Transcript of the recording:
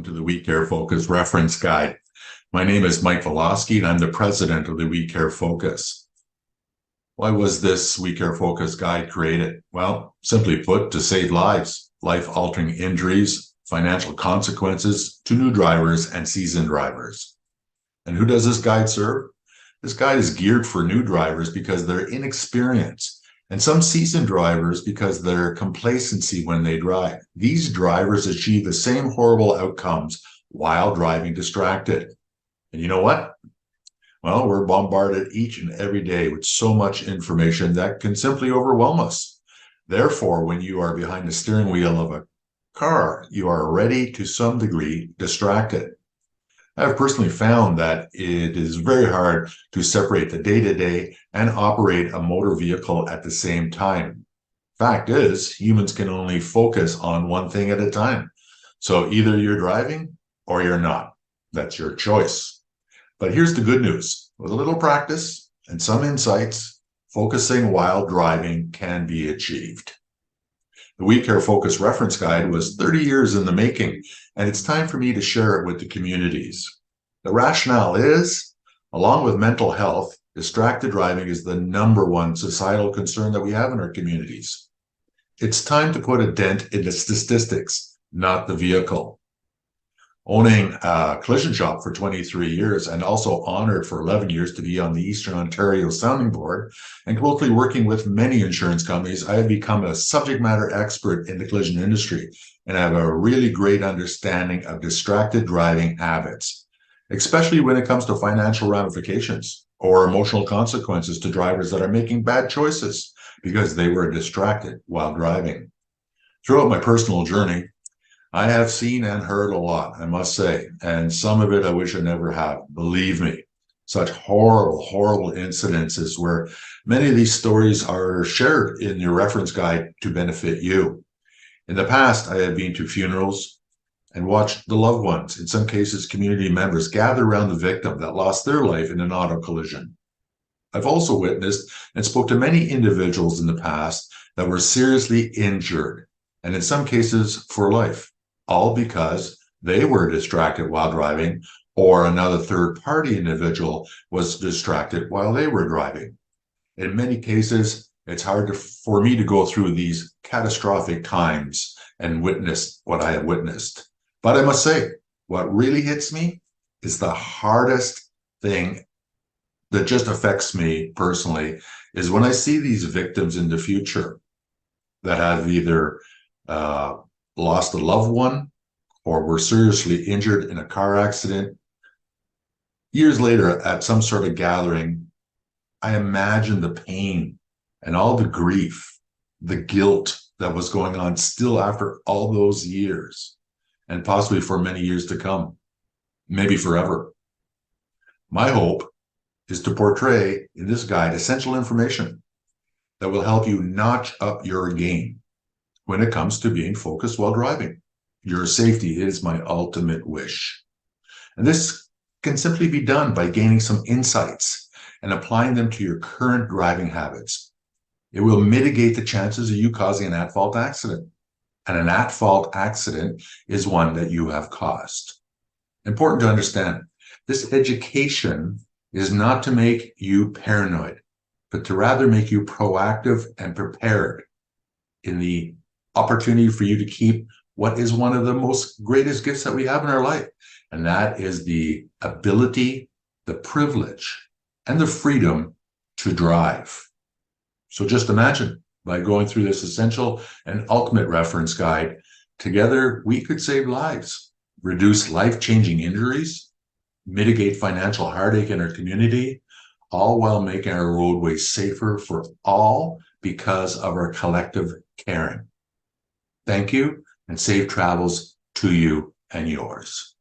to the We Care Focus Reference Guide. My name is Mike Wlotzki, and I'm the president of the We Care Focus. Why was this We Care Focus Guide created? Well, simply put, to save lives, life-altering injuries, financial consequences to new drivers and seasoned drivers. And who does this guide serve? This guide is geared for new drivers because they're inexperienced, and some seasoned drivers because their complacency when they drive. These drivers achieve the same horrible outcomes while driving distracted. And you know what? Well, we're bombarded each and every day with so much information that can simply overwhelm us. Therefore, when you are behind the steering wheel of a car, you are already to some degree distracted. I've personally found that it is very hard to separate the day-to-day and operate a motor vehicle at the same time. Fact is, humans can only focus on one thing at a time. So either you're driving or you're not. That's your choice. But here's the good news. With a little practice and some insights, focusing while driving can be achieved. The We Care Focus Reference Guide was 30 years in the making, and it's time for me to share it with the communities. The rationale is, along with mental health, distracted driving is the #1 societal concern that we have in our communities. It's time to put a dent in the statistics, not the vehicle. Owning a collision shop for 23 years and also honored for 11 years to be on the Eastern Ontario Sounding Board and closely working with many insurance companies, I have become a subject matter expert in the collision industry, and I have a really great understanding of distracted driving habits, especially when it comes to financial ramifications or emotional consequences to drivers that are making bad choices because they were distracted while driving. Throughout my personal journey, I have seen and heard a lot, I must say, and some of it I wish I never had. Believe me, such horrible, horrible incidences where many of these stories are shared in your reference guide to benefit you. In the past, I have been to funerals and watched the loved ones, in some cases community members, gather around the victim that lost their life in an auto collision. I've also witnessed and spoke to many individuals in the past that were seriously injured, and in some cases for life, all because they were distracted while driving, or another third-party individual was distracted while they were driving. In many cases, it's hard for me to go through these catastrophic times and witness what I have witnessed. But I must say, what really hits me is the hardest thing that just affects me personally is when I see these victims in the future that have either lost a loved one or were seriously injured in a car accident. Years later, at some sort of gathering, I imagine the pain and all the grief, the guilt that was going on still after all those years, and possibly for many years to come, maybe forever. My hope is to portray in this guide essential information that will help you notch up your game when it comes to being focused while driving. Your safety is my ultimate wish. And this can simply be done by gaining some insights and applying them to your current driving habits. It will mitigate the chances of you causing an at-fault accident. And an at-fault accident is one that you have caused. Important to understand, this education is not to make you paranoid, but to rather make you proactive and prepared in the opportunity for you to keep what is one of the most greatest gifts that we have in our life. And that is the ability, the privilege, and the freedom to drive. So just imagine, by going through this essential and ultimate reference guide, together we could save lives, reduce life-changing injuries, mitigate financial heartache in our community, all while making our roadways safer for all because of our collective caring. Thank you, and safe travels to you and yours.